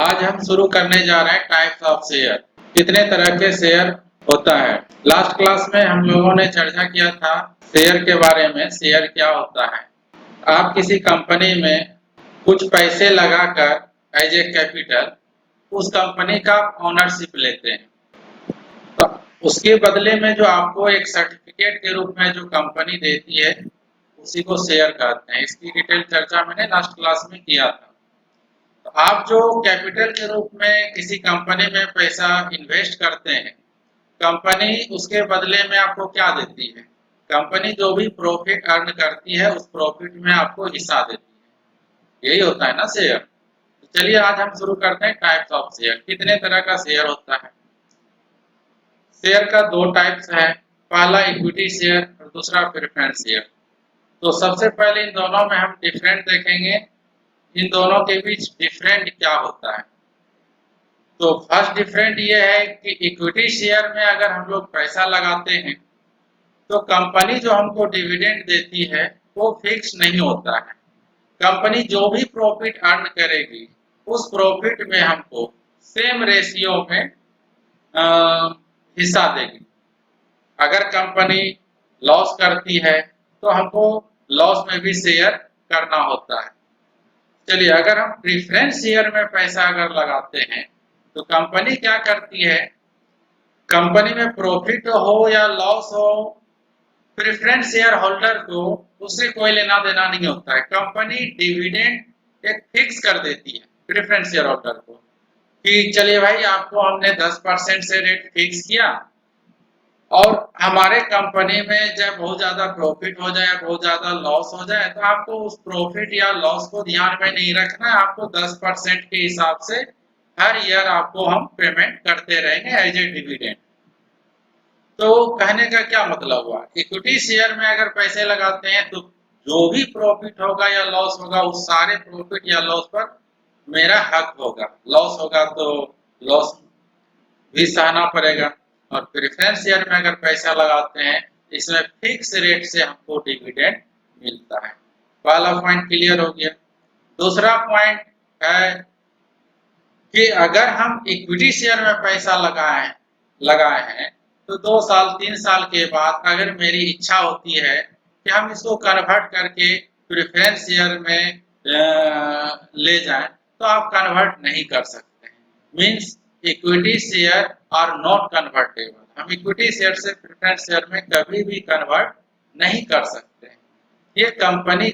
आज हम शुरू करने जा रहे हैं टाइप्स ऑफ शेयर। कितने तरह के शेयर होता है। लास्ट क्लास में हम लोगों ने चर्चा किया था शेयर के बारे में। शेयर क्या होता है। आप किसी कंपनी में कुछ पैसे लगाकर एज ए कैपिटल उस कंपनी का ओनरशिप लेते हैं, तो उसके बदले में जो आपको एक सर्टिफिकेट के रूप में जो कंपनी देती है उसी को शेयर कहते हैं। इसकी डिटेल चर्चा मैंने लास्ट क्लास में किया था। तो आप जो कैपिटल के रूप में किसी कंपनी में पैसा इन्वेस्ट करते हैं, कंपनी उसके बदले में आपको क्या देती है। कंपनी जो भी प्रॉफिट अर्न करती है उस प्रॉफिट में आपको हिस्सा देती है। यही होता है ना शेयर। तो चलिए आज हम शुरू करते हैं टाइप्स ऑफ शेयर। कितने तरह का शेयर होता है। शेयर का दो टाइप्स है, पहला इक्विटी शेयर और दूसरा प्रेफरेंस शेयर। तो सबसे पहले इन दोनों में हम डिफरेंट देखेंगे, इन दोनों के बीच डिफरेंट क्या होता है। तो फर्स्ट डिफरेंट ये है कि इक्विटी शेयर में अगर हम लोग पैसा लगाते हैं तो कंपनी जो हमको डिविडेंड देती है वो फिक्स नहीं होता है। कंपनी जो भी प्रॉफिट अर्न करेगी उस प्रॉफिट में हमको सेम रेशियो में हिस्सा देगी। अगर कंपनी लॉस करती है तो हमको लॉस में भी शेयर करना होता है। चलिए अगर हम प्रेफरेंस शेयर में पैसा अगर लगाते हैं तो कंपनी क्या करती है, कंपनी में प्रॉफिट हो या लॉस हो, प्रेफरेंस शेयर होल्डर को उससे कोई लेना देना नहीं होता है। कंपनी डिविडेंड एक फिक्स कर देती है प्रेफरेंस शेयर होल्डर को कि चलिए भाई आपको हमने 10% से रेट फिक्स किया और हमारे कंपनी में जब बहुत ज्यादा प्रॉफिट हो जाए, बहुत ज्यादा लॉस हो जाए तो आपको उस प्रॉफिट या लॉस को ध्यान में नहीं रखना है। आपको 10% के हिसाब से हर ईयर आपको हम पेमेंट करते रहेंगे एज ए डिविडेंड। तो कहने का क्या मतलब हुआ, इक्विटी शेयर में अगर पैसे लगाते हैं तो जो भी प्रॉफिट होगा या लॉस होगा उस सारे प्रॉफिट या लॉस पर मेरा हक होगा। लॉस होगा तो लॉस भी सहना पड़ेगा। और प्रेफरेंस शेयर में अगर पैसा लगाते हैं इसमें फिक्स रेट से हमको डिविडेंड मिलता है। पहला पॉइंट क्लियर हो गया। दूसरा पॉइंट है कि अगर हम इक्विटी शेयर में पैसा लगाए हैं तो 2 साल 3 साल के बाद अगर मेरी इच्छा होती है कि हम इसको कन्वर्ट करके प्रेफरेंस शेयर में ले जाएं तो आप कन्वर्ट नहीं कर सकते हैं। Means equity share are not convertible. हम इक्विटी शेयर से प्रेफरेंस शेयर में कभी भी कन्वर्ट नहीं कर सकते हैं। ये कंपनी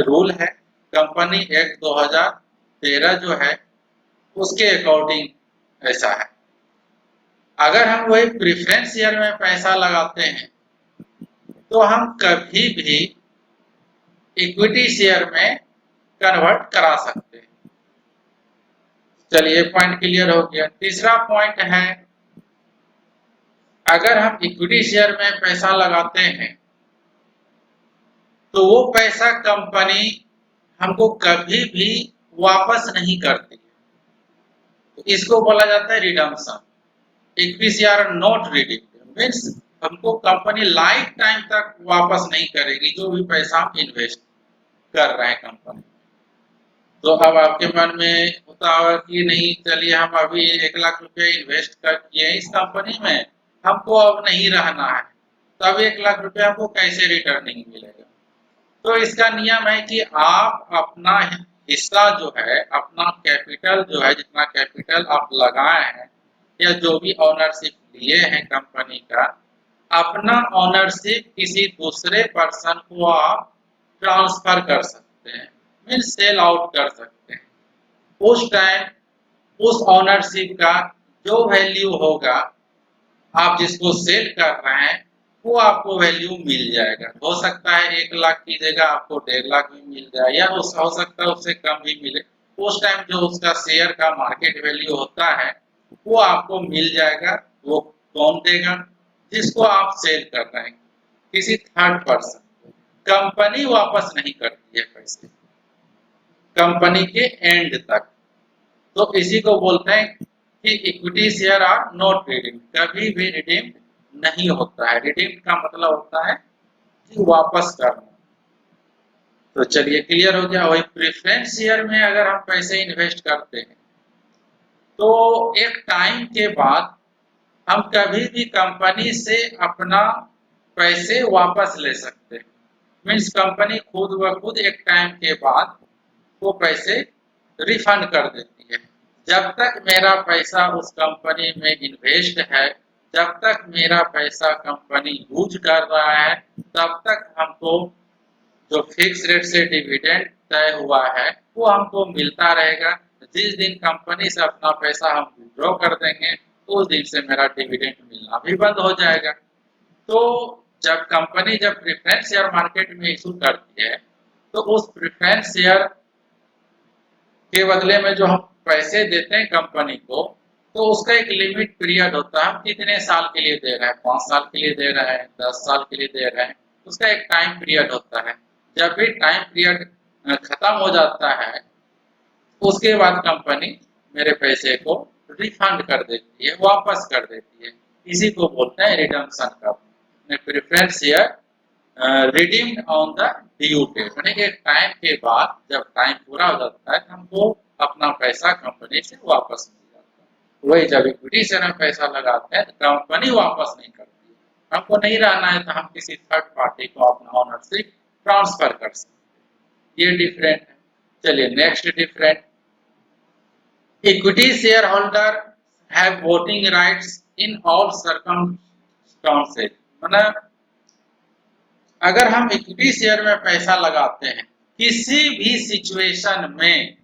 रूल है। कंपनी एक्ट 2013 जो है उसके अकॉर्डिंग ऐसा है। अगर हम वही प्रेफरेंस शेयर में पैसा लगाते हैं तो हम कभी भी इक्विटी शेयर में कन्वर्ट करा सकते हैं। चलिए पॉइंट क्लियर हो गया। तीसरा पॉइंट है, अगर हम इक्विटी शेयर में पैसा लगाते हैं तो वो पैसा कंपनी हमको कभी भी वापस नहीं करती। तो इसको बोला जाता है redemption. Equity share not redeemed means हमको कंपनी लाइफ टाइम तक वापस नहीं करेगी जो भी पैसा हम इन्वेस्ट कर रहे हैं कंपनी। तो अब आपके मन में होता होगा कि नहीं, चलिए हम अभी 1 लाख रुपए इन्वेस्ट कर किए इस कंपनी में, हमको अब नहीं रहना है, तो अब 1 लाख रुपए हमको कैसे रिटर्निंग मिलेगा। तो इसका नियम है कि आप अपना हिस्सा जो है, अपना कैपिटल जो है, जितना कैपिटल आप लगाए हैं या जो भी ऑनरशिप लिए हैं कंपनी का, अपना ऑनरशिप किसी दूसरे पर्सन को आप ट्रांसफर कर सकते हैं, मीन सेल आउट कर सकते हैं। उस टाइम उस ऑनरशिप का जो वैल्यू होगा, आप जिसको सेल कर रहे हैं वो आपको वैल्यू मिल जाएगा। हो सकता है 1 लाख की जगह आपको 1.5 लाख भी मिल जाए या हो सकता है उससे कम भी मिले। उस टाइम जो उसका शेयर का मार्केट वैल्यू होता है वो आपको मिल जाएगा। वो कौन देगा? जिसको आप सेल कर रहे हैं, किसी थर्ड पर्सन। कंपनी वापस नहीं करती है पैसे कंपनी के एंड तक। तो इसी को बोलते हैं कि equity share are not redeemed, कभी भी रिडीम्ड नहीं होता है। रिडीम्ड का मतलब होता है कि वापस करना। तो चलिए क्लियर हो गया। वही प्रेफरेंस शेयर में अगर हम पैसे इन्वेस्ट करते हैं तो एक टाइम के बाद हम कभी भी कंपनी से अपना पैसे वापस ले सकते हैं। मीन्स कंपनी खुद ब खुद एक टाइम के बाद वो पैसे रिफंड कर देती है। जब तक मेरा पैसा उस कंपनी में इन्वेस्ट है, जब तक मेरा पैसा कंपनी यूज कर रहा है, तब तक हमको जो फिक्स रेट से डिविडेंड तय हुआ है वो हमको मिलता रहेगा। जिस दिन कंपनी से अपना पैसा हम विड्रॉ कर देंगे उस दिन से मेरा डिविडेंड मिलना भी बंद हो जाएगा। तो जब कंपनी जब प्रेफरेंस शेयर मार्केट में इशू करती है तो उस प्रेफरेंस शेयर के बदले में जो हम पैसे देते हैं कंपनी को, तो उसका एक लिमिट पीरियड होता है। हम कितने साल के लिए दे रहे हैं, 5 साल के लिए दे रहे हैं, 10 साल के लिए दे रहे हैं, उसका एक टाइम पीरियड होता है। जब भी टाइम पीरियड खत्म हो जाता है उसके बाद कंपनी मेरे पैसे को रिफंड कर देती है, वापस कर देती है। इसी को बोलते हैं रिडम्पशन का। Preference share redeemed on the due date, यानी कि टाइम के बाद जब टाइम पूरा हो जाता है हमको अपना पैसा कंपनी से वापस मिल जाता है। वही जब इक्विटी शेयर में पैसा लगाते हैं तो कंपनी वापस नहीं करती। हमको नहीं रहना है तो हम किसी थर्ड पार्टी को अपना ओनरशिप ट्रांसफर कर सकते हैं। ये डिफरेंट है। चलिए next different, equity share holder have voting rights in all circumstances. मतलब अगर हम इक्विटी शेयर में पैसा लगाते हैं, किसी भी सिचुएशन में,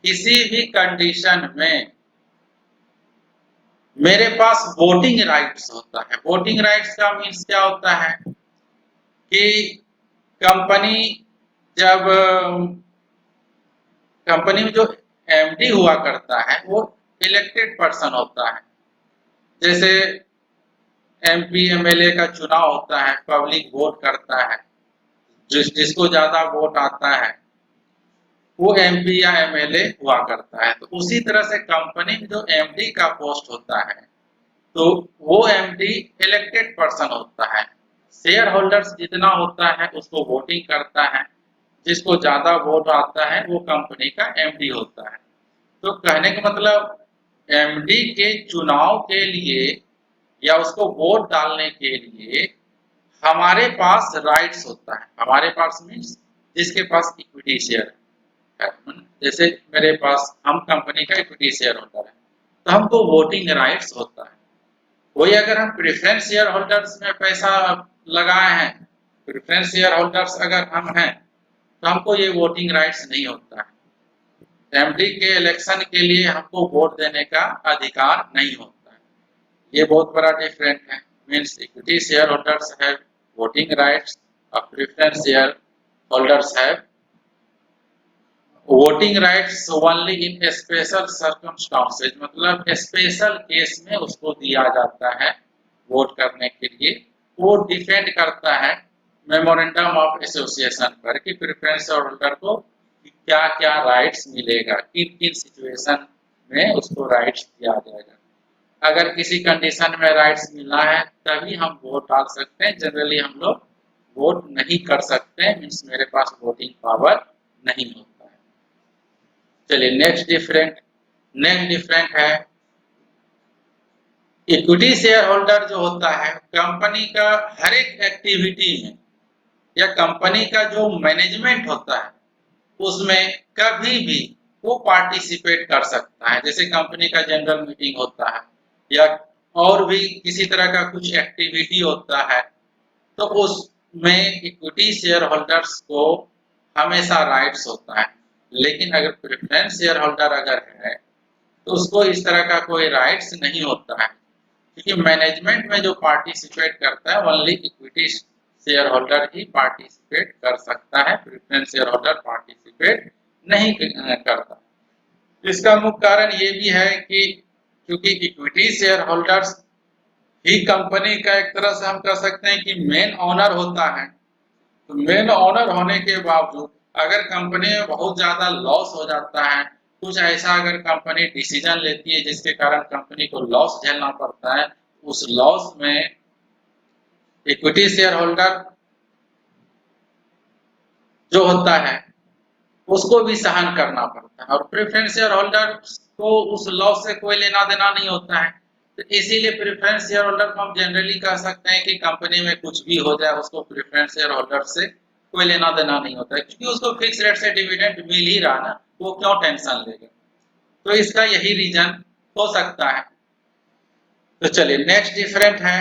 किसी भी कंडीशन में मेरे पास वोटिंग राइट्स होता है। वोटिंग राइट्स का मीन्स क्या होता है कि कंपनी जब कंपनी में जो एमडी हुआ करता है वो इलेक्टेड पर्सन होता है। जैसे एमपी एमएलए का चुनाव होता है, पब्लिक वोट करता है, जिसको ज्यादा वोट आता है वो एमपी या एमएलए हुआ करता है। तो उसी तरह से कंपनी में जो एमडी का पोस्ट होता है तो वो एमडी इलेक्टेड पर्सन होता है। शेयर होल्डर्स जितना होता है उसको वोटिंग करता है, जिसको ज्यादा वोट आता है वो कंपनी का एमडी होता है। तो कहने का मतलब एमडी के चुनाव के लिए या उसको वोट डालने के लिए हमारे पास राइट्स होता है। हमारे पास मीन्स जिसके पास इक्विटी शेयर है। जैसे मेरे पास, हम कंपनी का इक्विटी शेयर होल्डर है तो हमको वोटिंग राइट्स होता है। वही अगर हम प्रेफरेंस शेयर होल्डर्स में पैसा लगाए हैं, प्रेफरेंस शेयर होल्डर्स अगर हम हैं तो हमको ये वोटिंग राइट्स नहीं होता है। एमडी के इलेक्शन के लिए हमको वोट देने का अधिकार नहीं होता है। ये बहुत बड़ा डिफरेंट है। Means equity shareholders have voting rights और preference shareholders have voting rights only in special circumstances. मतलब स्पेशल केस में उसको दिया जाता है वोट करने के लिए। वो डिपेंड करता है मेमोरेंडम ऑफ एसोसिएशन पर कि प्रेफरेंस होल्डर को क्या क्या राइट्स मिलेगा, किन किन सिचुएशन में उसको राइट्स दिया जाएगा। अगर किसी कंडीशन में राइट्स मिला है तभी हम वोट डाल सकते हैं। जनरली हम लोग वोट नहीं कर सकते, मीन्स मेरे पास वोटिंग पावर नहीं होता है। चलिए नेक्स्ट डिफरेंट है, इक्विटी शेयर होल्डर जो होता है कंपनी का हर एक एक्टिविटी में या कंपनी का जो मैनेजमेंट होता है उसमें कभी भी वो पार्टिसिपेट कर सकता है। जैसे कंपनी का जनरल मीटिंग होता है या और भी किसी तरह का कुछ एक्टिविटी होता है तो उसमें इक्विटी शेयर होल्डर्स को हमेशा राइट्स होता है। लेकिन अगर प्रेफरेंस शेयर होल्डर अगर है तो उसको इस तरह का कोई राइट्स नहीं होता है, क्योंकि मैनेजमेंट में जो पार्टिसिपेट करता है ओनली इक्विटी शेयर होल्डर ही पार्टिसिपेट कर सकता है, प्रेफरेंस शेयर होल्डर पार्टिसिपेट नहीं करता। इसका मुख्य कारण ये भी है कि क्योंकि इक्विटी शेयर होल्डर्स ही कंपनी का एक तरह से हम कह सकते हैं कि मेन ओनर होता है। तो मेन ओनर होने के बावजूद अगर कंपनी में बहुत ज्यादा लॉस हो जाता है, कुछ ऐसा अगर कंपनी डिसीजन लेती है जिसके कारण कंपनी को लॉस झेलना पड़ता है, उस लॉस में इक्विटी शेयर होल्डर जो होता है उसको भी सहन करना पड़ता है। और प्रेफरेंस शेयर होल्डर को उस लॉस से कोई लेना देना नहीं होता है। तो इसीलिए प्रेफरेंस शेयर होल्डर को हम जनरली कह सकते हैं कि कंपनी में कुछ भी हो जाए उसको प्रेफरेंस शेयर होल्डर से कोई लेना देना नहीं होता है, क्योंकि उसको फिक्स रेट से डिविडेंड मिल ही रहा ना, वो क्यों टेंशन लेगा। तो इसका यही रीजन हो सकता है। तो चलिए नेक्स्ट डिफरेंट है,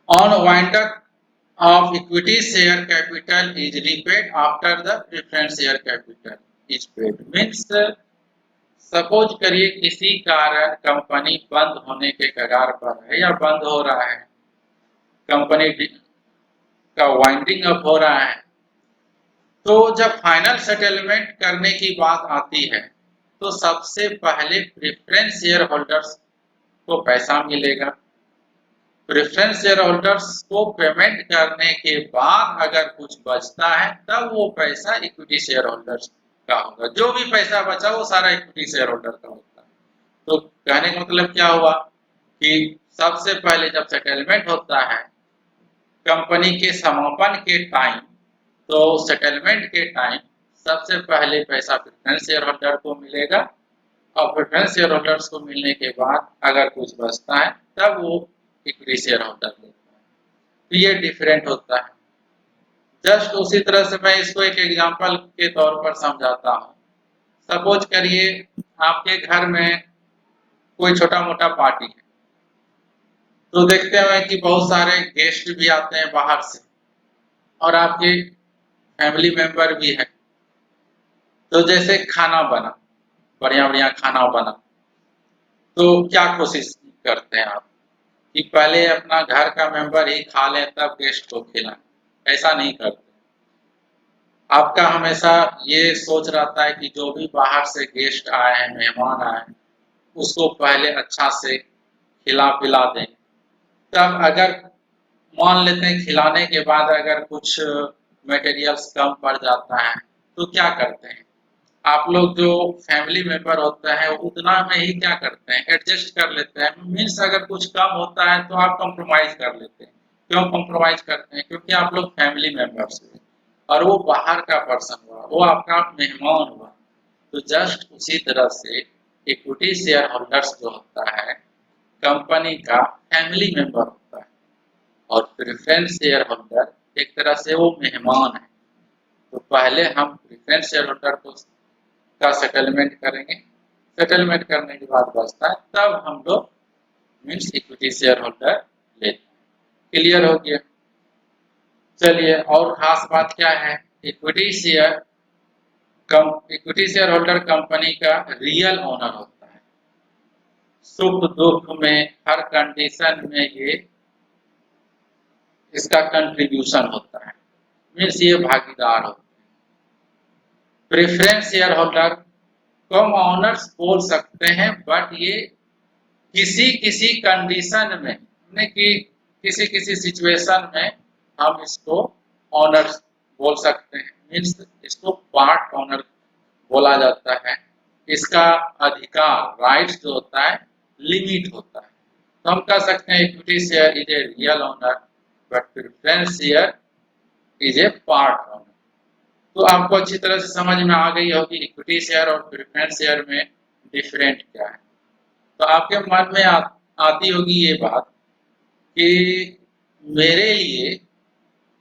on wind up of equity share capital is repaid after the preference share capital is paid। Means suppose करिए किसी कारण कंपनी बंद होने के कगार पर है या बंद हो रहा है, कंपनी का वाइंडिंग अप हो रहा है, तो जब फाइनल सेटलमेंट करने की बात आती है तो सबसे पहले प्रेफरेंस शेयर होल्डर्स को पैसा मिलेगा। प्रेफरेंस शेयर होल्डर्स को पेमेंट करने के बाद अगर कुछ बचता है तब वो पैसा इक्विटी शेयर होल्डर्स का होगा। जो भी पैसा बचा वो सारा इक्विटी शेयर होल्डर का होता है। तो कहने का मतलब क्या हुआ कि सबसे पहले जब सेटलमेंट होता है कंपनी के समापन के टाइम, तो सेटलमेंट के टाइम सबसे पहले पैसा प्रेफरेंस शेयर होल्डर को मिलेगा और प्रेफरेंस शेयर होल्डर्स को मिलने के बाद अगर कुछ बचता है तब वो इक्विटी शेयर होल्डर लेता है। तो ये डिफरेंट होता है। जस्ट उसी तरह से मैं इसको एक एग्जांपल के तौर पर समझाता हूँ। सपोज करिए आपके घर में कोई छोटा मोटा पार्टी है, तो देखते हैं कि बहुत सारे गेस्ट भी आते हैं बाहर से और आपके फैमिली मेंबर भी है। तो जैसे खाना बना, बढ़िया बढ़िया खाना बना, तो क्या कोशिश करते हैं आप कि पहले अपना घर का मेंबर ही खा लें तब गेस्ट को खिलाएं? ऐसा नहीं करते। आपका हमेशा ये सोच रहता है कि जो भी बाहर से गेस्ट आए हैं, मेहमान आए हैं, उसको पहले अच्छा से खिला पिला दें। तब अगर मान लेते हैं खिलाने के बाद अगर कुछ मटेरियल्स कम पड़ जाता है तो क्या करते हैं आप लोग? जो फैमिली मेंबर होता है उतना में ही क्या करते हैं, एडजस्ट कर लेते हैं। मीन्स अगर कुछ कम होता है तो आप कॉम्प्रोमाइज कर लेते हैं। क्यों कॉम्प्रोमाइज करते हैं? क्योंकि आप लोग फैमिली मेंबर्स हुए और वो बाहर का पर्सन हुआ, वो आपका मेहमान हुआ। तो जस्ट उसी तरह से इक्विटी शेयर होल्डर्स जो होता है कंपनी का फैमिली मेंबर होता है और प्रेफरेंस शेयर होल्डर एक तरह से वो मेहमान है। तो पहले हम प्रेफरेंस शेयर होल्डर को का सेटलमेंट करेंगे, सेटलमेंट करने के बाद बचता है तब हम लोग मीन्स इक्विटी शेयर होल्डर लेते हैं। क्लियर हो गया? चलिए और खास बात क्या है, इक्विटी शेयर होल्डर कंपनी का रियल ओनर होता है। सुख दुख में हर कंडीशन में ये इसका कंट्रीब्यूशन होता है, मीन्स ये भागीदार होता है। प्रेफरेंस शेयर होल्डर कम ऑनर्स बोल सकते हैं, बट ये किसी किसी कंडीशन में कि किसी किसी सिचुएशन में हम इसको ऑनर्स बोल सकते हैं। मीन्स इसको पार्ट ऑनर बोला जाता है। इसका अधिकार राइट्स जो होता है लिमिट होता है। तो हम कह सकते हैं equity share is a real owner but preference share is a part owner. तो आपको अच्छी तरह से समझ में आ गई होगी इक्विटी शेयर और प्रेफरेंस शेयर में डिफरेंट क्या है। तो आपके मन में आती होगी ये बात कि मेरे लिए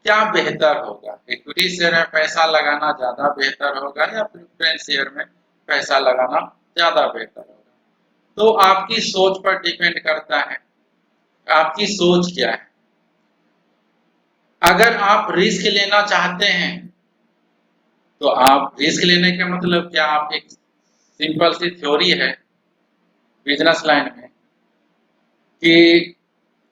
क्या बेहतर होगा, इक्विटी शेयर में पैसा लगाना ज्यादा बेहतर होगा या प्रेफरेंस शेयर में पैसा लगाना ज्यादा बेहतर होगा? तो आपकी सोच पर डिपेंड करता है, आपकी सोच क्या है। अगर आप रिस्क लेना चाहते हैं तो आप रिस्क लेने के मतलब क्या, आप एक सिंपल सी थ्योरी है बिजनेस लाइन में कि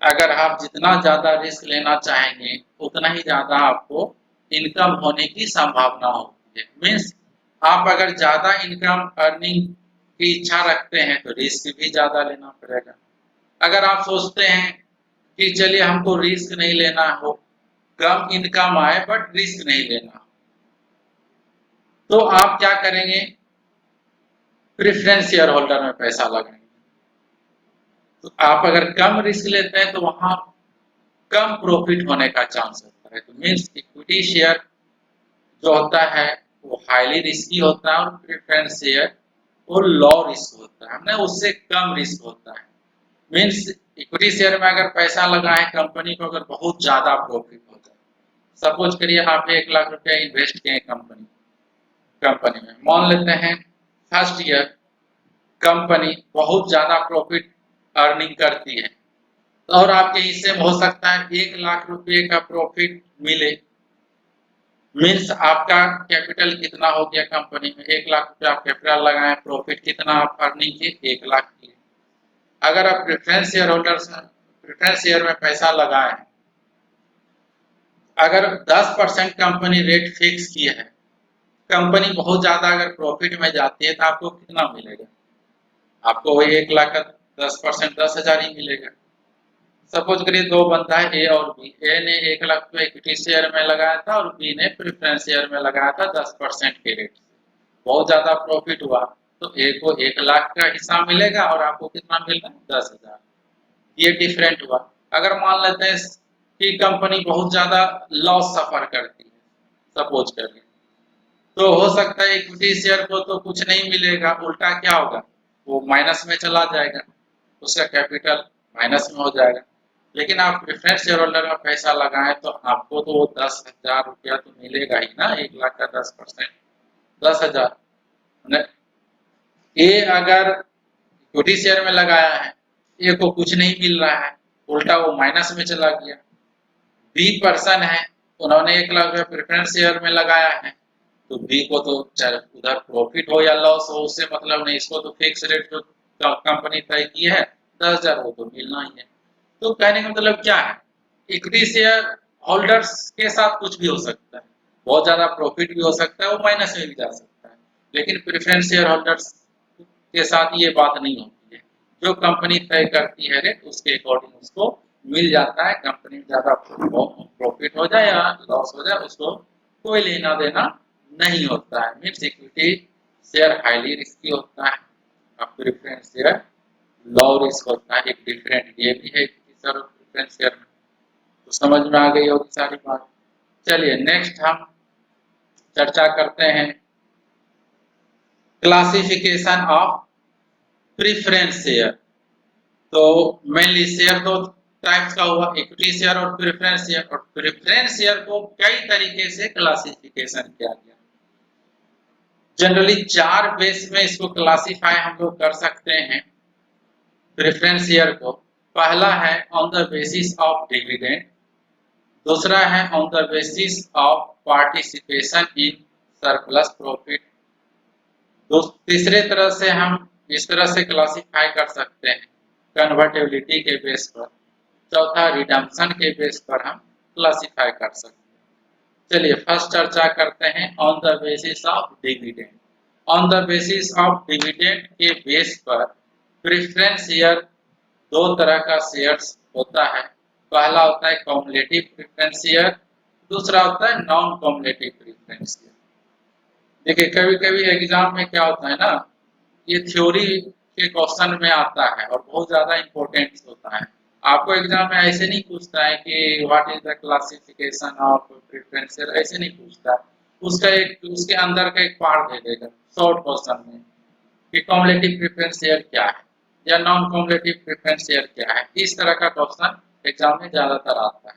अगर आप जितना ज्यादा रिस्क लेना चाहेंगे उतना ही ज्यादा आपको इनकम होने की संभावना होती है। मीन्स आप अगर ज्यादा इनकम अर्निंग की इच्छा रखते हैं तो रिस्क भी ज्यादा लेना पड़ेगा। अगर आप सोचते हैं कि चलिए हमको रिस्क नहीं लेना हो, कम इनकम आए बट रिस्क नहीं लेना, तो आप क्या करेंगे, प्रेफरेंस शेयर होल्डर में पैसा लगाएंगे। तो आप अगर कम रिस्क लेते हैं तो वहां कम प्रॉफिट होने का चांस होता है। तो मीन्स इक्विटी शेयर जो होता है वो हाईली रिस्की होता है और प्रेफरेंस शेयर वो लो रिस्क होता है, हमने उससे कम रिस्क होता है। मीन्स इक्विटी शेयर में अगर पैसा लगाएं कंपनी को, अगर बहुत ज्यादा प्रॉफिट हो जाए, सपोज करिए आप 1 लाख रुपया इन्वेस्ट किए कंपनी में, मान लेते हैं फर्स्ट ईयर कंपनी बहुत ज्यादा प्रॉफिट अर्निंग करती है और आपके हिस्से में हो सकता है 1 लाख रुपये का प्रॉफिट मिले। मीन्स आपका कैपिटल कितना हो गया कंपनी में, 1 लाख रुपया आप कैपिटल लगाए, प्रॉफिट कितना आप अर्निंग किए, 1 लाख की। अगर आप preference share holders preference share में पैसा लगाए, अगर 10% कंपनी रेट फिक्स की है, कंपनी बहुत ज्यादा अगर प्रॉफिट में जाती है तो आपको कितना मिलेगा, आपको वही 1 लाख का 10% 10,000 ही मिलेगा। सपोज करिए दो बंदा है ए और बी, ए ने 1 लाख रुपये इक्विटी शेयर में लगाया था और बी ने प्रेफरेंस शेयर में लगाया था 10% के रेट से। बहुत ज्यादा प्रॉफिट हुआ तो ए को 1 लाख का हिस्सा मिलेगा और आपको कितना मिल रहा है, 10,000। ये डिफरेंट हुआ। अगर मान लेते हैं कि कंपनी बहुत ज्यादा लॉस सफर करती है, सपोज करिए, तो हो सकता है इक्विटी शेयर को तो कुछ नहीं मिलेगा, उल्टा क्या होगा, वो माइनस में चला जाएगा, उसका कैपिटल माइनस में हो जाएगा। लेकिन आप प्रेफरेंस शेयर होल्डर में पैसा लगाएं तो आपको तो वो 10,000 रुपया तो मिलेगा ही ना, 1 लाख का 10%, 10,000। ए अगर इक्विटी शेयर में लगाया है, ए को कुछ नहीं मिल रहा है, उल्टा वो माइनस में चला गया। बी पर्सन है, उन्होंने 1 लाख रुपया प्रेफरेंस शेयर में लगाया है, तो बी को तो चाहे उधर प्रॉफिट हो या लॉस हो उससे मतलब नहीं, इसको तो फिक्स रेट जो कंपनी तय की है 10,000 वो तो मिलना ही है। तो कहने का मतलब क्या है, इक्विटी शेयर होल्डर्स के साथ कुछ भी हो सकता है, बहुत ज्यादा प्रॉफिट भी हो सकता है, वो माइनस में भी जा सकता है, लेकिन प्रेफरेंस शेयर होल्डर्स के साथ ये बात नहीं होती है। जो कंपनी तय करती है रेट उसके अकॉर्डिंग उसको मिल जाता है, कंपनी में ज्यादा प्रॉफिट हो जाए या लॉस हो जाए उसको कोई लेना देना नहीं होता है। Means equity share highly risky होता है और प्रेफरेंस शेयर लो रिस्क होता है, एक डिफरेंट ये भी है इक्विटी शेयर और प्रेफरेंस शेयर में। तो समझ में आ गई होगी सारी बात। चलिए नेक्स्ट हम चर्चा करते हैं क्लासिफिकेशन ऑफ प्रेफरेंस शेयर। तो मेनली शेयर दो टाइप्स का हुआ, इक्विटी शेयर और प्रेफरेंस शेयर, और प्रेफरेंस शेयर को कई तरीके से क्लासिफिकेशन किया गया। जनरली 4 बेस में इसको क्लासिफाई हम लोग कर सकते हैं प्रेफरेंस शेयर को। पहला है on the basis of dividend, दूसरा है on the basis of participation in surplus profit, तीसरे तरह से हम इस तरह से क्लासिफाई कर सकते हैं कन्वर्टेबिलिटी के बेस पर, चौथा रिडम्पशन के बेस पर हम क्लासिफाई कर सकते हैं। चलिए फर्स्ट चर्चा करते हैं on the basis of dividend. On the basis of dividend के बेस पर प्रेफरेंस शेयर दो तरह का शेयर्स होता है। पहला होता है कॉम्युलेटिव प्रेफरेंस शेयर, दूसरा होता है नॉन कॉम्युलेटिव प्रेफरेंस शेयर। देखिए कभी कभी एग्जाम में क्या होता है ना, ये थ्योरी के क्वेश्चन में आता है और बहुत ज्यादा इंपॉर्टेंट होता है। आपको एग्जाम में ऐसे नहीं पूछता है कि what is the classification of preference share, ऐसे नहीं पूछता है। उसका एक उसके अंदर का एक पार्ट दे देगा शॉर्ट क्वेश्चन में कि कॉम्युलेटिव प्रेफरेंस शेयर क्या है या नॉन कॉम्युलेटिव प्रेफरेंस शेयर क्या है। इस तरह का क्वेश्चन एग्जाम में ज्यादातर आता है,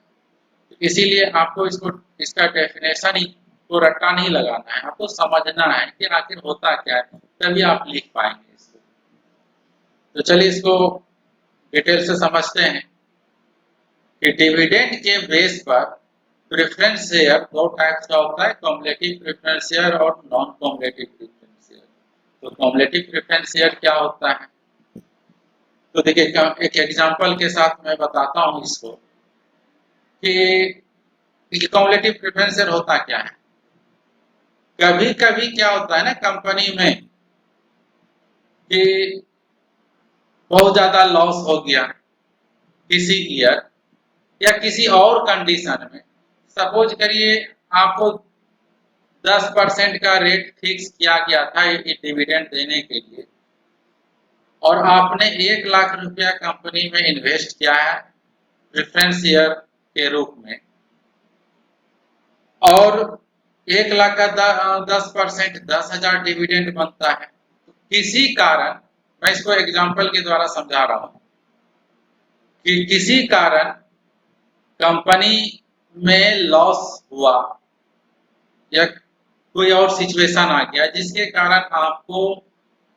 तो इसीलिए आपको इसको इसका डेफिनेशन ही को रट्टा नहीं लगाना है, आपको समझना है कि आखिर होता क्या है, तभी आप लिख पाएंगे इसको। तो चलिए इसको डिटेल से समझते हैं कि डिविडेंड के बेस पर प्रेफरेंस शेयर दो टाइप्स का होता है, कॉम्युलेटिव प्रेफरेंस शेयर और नॉन कॉम्युलेटिव प्रेफरेंस शेयर। तो कॉम्युलेटिव प्रेफरेंस शेयर क्या होता है, तो देखिए एक एग्जांपल के साथ मैं बताता हूं इसको कि कॉम्युलेटिव प्रेफरेंस शेयर होता क्या है। कभी कभी क्या होता है ना कंपनी में कि बहुत ज्यादा लॉस हो गया किसी ईयर या किसी और कंडीशन में, सपोज करिए आपको 10% का रेट फिक्स किया गया था ये डिविडेंड देने के लिए और आपने 1 लाख रुपया कंपनी में इन्वेस्ट किया है प्रेफरेंस शेयर के रूप में, और 1 लाख का 10%, 10,000 डिविडेंड बनता है। किसी कारण, मैं इसको एग्जाम्पल के द्वारा समझा रहा हूं कि किसी कारण कंपनी में लॉस हुआ या कोई और सिचुएशन आ गया जिसके कारण आपको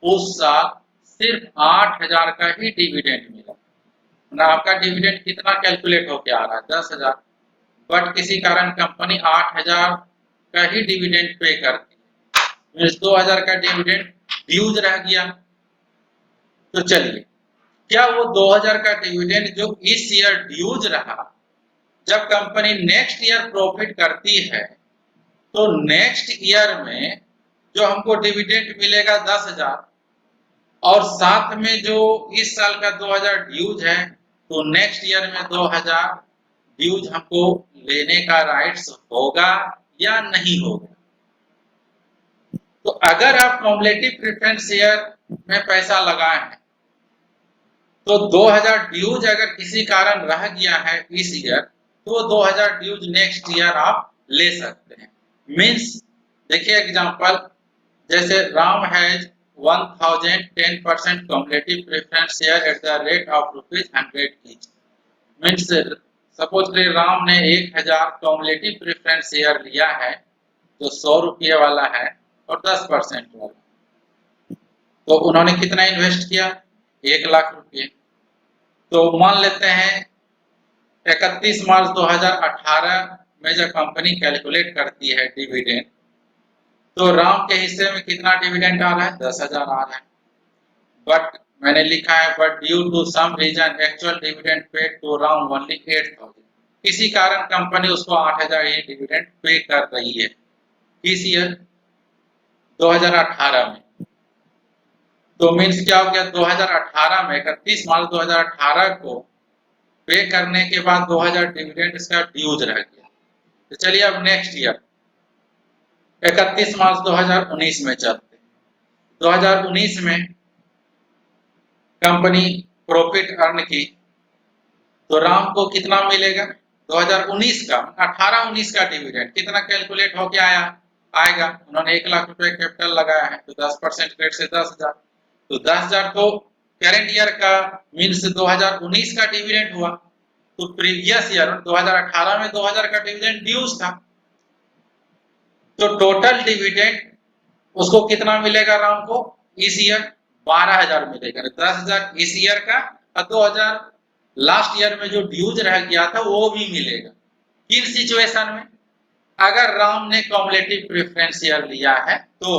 उस साल सिर्फ 8,000 का ही डिविडेंड मिला ना। आपका डिविडेंड कितना कैलकुलेट होके आ रहा है? 10,000। बट किसी कारण कंपनी 8,000 का ही डिविडेंड पे करती है, 2,000 का डिविडेंड ड्यूज रह गया। तो चलिए, क्या वो 2,000 का डिविडेंड जो इस ईयर ड्यूज रहा, जब कंपनी नेक्स्ट ईयर प्रॉफिट करती है तो नेक्स्ट ईयर में जो हमको डिविडेंड मिलेगा 10,000 और साथ में जो इस साल का 2,000 ड्यूज है, तो नेक्स्ट ईयर में 2,000 ड्यूज हमको लेने का राइट्स होगा या नहीं होगा? तो अगर आप कॉम्युलेटिव प्रेफरेंस शेयर में पैसा लगाए हैं तो 2,000 ड्यूज अगर किसी कारण रह गया है इस ईयर, तो 2,000 ड्यूज नेक्स्ट ईयर आप ले सकते हैं। मीन्स देखिए एग्जांपल, जैसे Ram has 1,000 10% cumulative preference share at the rate of ₹100 each. Means suppose करिए राम ने 1,000 कॉम्युलेटिव प्रेफरेंस शेयर लिया है जो ₹100 वाला है और 10% वाला। तो उन्होंने कितना इन्वेस्ट किया? 1 लाख रुपये। तो मान लेते हैं 31 मार्च 2018 में जब कंपनी कैलकुलेट करती है डिविडेंड, तो राम के हिस्से में कितना डिविडेंड आ रहा है? 10,000 आ रहा है। बट मैंने लिखा है but due to some reason actual dividend paid to Ram only 8,000। किसी कारण कंपनी उसको 8,000 ही डिविडेंड पे कर रही है। किस ईयर? 2018 में। तो मीन्स क्या हो गया? 2018 में 31 मार्च 2018 को पे करने के बाद 2,000 डिविडेंड इसका ड्यूज रह गया। तो चलिए अब नेक्स्ट ईयर 31 मार्च 2019 में चलते। 2019 में कंपनी प्रॉफिट अर्न की, तो राम को कितना मिलेगा? 2019 का, 18-19 का डिविडेंड कितना कैलकुलेट होके आएगा? उन्होंने 1 लाख रुपए कैपिटल लगाया है तो 10% रेट से 10,000, तो 10,000 तो करेंट ईयर का मीन्स 2019 का डिविडेंड हुआ। तो प्रीवियस ईयर 2018 में 2,000 का डिविडेंड ड्यूज था, तो टोटल डिविडेंड उसको कितना मिलेगा राम को इस ईयर? 12,000 मिलेगा। 10,000 इस ईयर का और 2,000 लास्ट ईयर में जो ड्यूज रह गया था वो भी मिलेगा। किन सिचुएशन में? अगर राम ने कॉम्युलेटिव प्रेफरेंस शेयर लिया है तो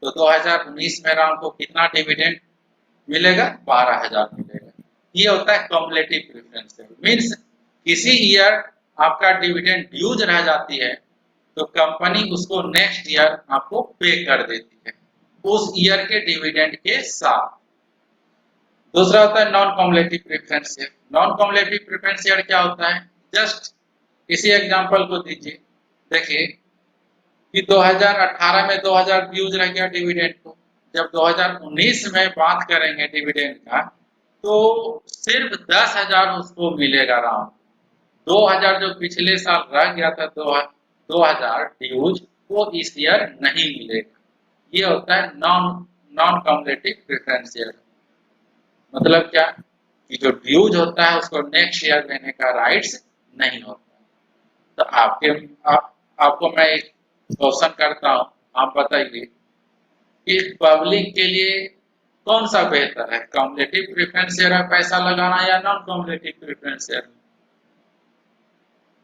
2019 में राम को कितना डिविडेंड मिलेगा? 12,000 मिलेगा। ये होता है कॉम्युलेटिव प्रेफरेंस शेयर। मीन्स किसी ईयर आपका डिविडेंड ड्यूज रह जाती है तो कंपनी उसको नेक्स्ट ईयर आपको पे कर देती है उस ईयर के डिविडेंड के साथ। दूसरा होता है non cumulative preference share. Non cumulative preference share क्या होता है? जस्ट इसी एग्जांपल को दीजिए, देखिए कि 2018 में 2,000 ड्यूज रह गया डिविडेंड को। जब 2019 में बात करेंगे डिविडेंड का तो सिर्फ 10,000 उसको मिलेगा राम। 2,000 जो पिछले साल रह गया था 2,000 ड्यूज, वो इस ईयर नहीं मिलेगा। ये होता है नॉन कॉम्युलेटिव प्रेफरेंस शेयर। मतलब क्या कि जो ड्यूज होता है उसको नेक्स्ट ईयर लेने का राइट्स नहीं होता। तो आपको मैं एक क्वेश्चन करता हूँ, आप बताइए कि पब्लिक के लिए कौन सा बेहतर है, कॉम्युलेटिव प्रेफरेंस शेयर में पैसा लगाना या नॉन कॉम्युलेटिव प्रेफरेंस शेयर में?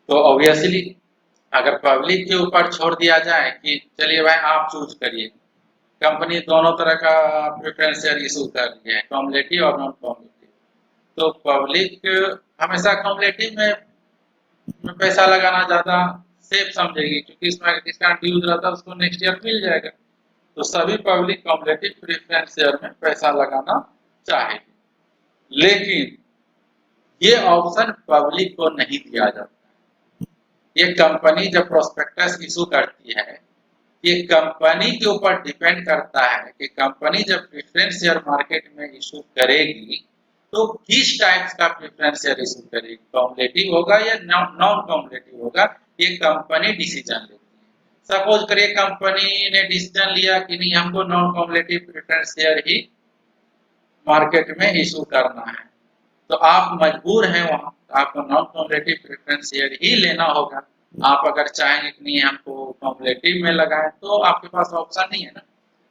तो ऑब्वियसली अगर पब्लिक के ऊपर छोड़ दिया जाए कि चलिए भाई आप चूज करिए, कंपनी दोनों तरह का प्रेफरेंस शेयर इशू कर रही है, कॉम्युलेटिव और नॉन कॉम्युलेटिव, तो पब्लिक हमेशा कॉम्युलेटिव में पैसा लगाना ज्यादा सेफ समझेगी क्योंकि इसमें डिस्काउंट यूज रहता है उसको नेक्स्ट ईयर मिल जाएगा। तो सभी पब्लिक कॉम्युलेटिव प्रेफरेंस शेयर में पैसा लगाना चाहेगी, लेकिन ये ऑप्शन पब्लिक को नहीं दिया जाता। ये कंपनी जब प्रोस्पेक्टस इशू करती है, ये कंपनी के ऊपर डिपेंड करता है कि कंपनी जब प्रेफरेंस शेयर मार्केट में इशू करेगी तो किस टाइप्स का प्रेफरेंस शेयर इशू करेगी, कॉम्युलेटिव होगा या नॉन कॉम्युलेटिव होगा, ये कंपनी डिसीजन लेती है। सपोज करिए कंपनी ने डिसीजन लिया कि नहीं हमको नॉन कॉम्पिटिटिव प्रेफरेंस शेयर ही मार्केट में इशू करना है, तो आप मजबूर हैं वहां, आपको नॉन कॉम्पिटिटिव प्रेफरेंस शेयर ही लेना होगा। आप अगर चाहेंगे कि नहीं हमको कॉम्पिटिटिव में लगाएं तो आपके पास ऑप्शन नहीं है ना,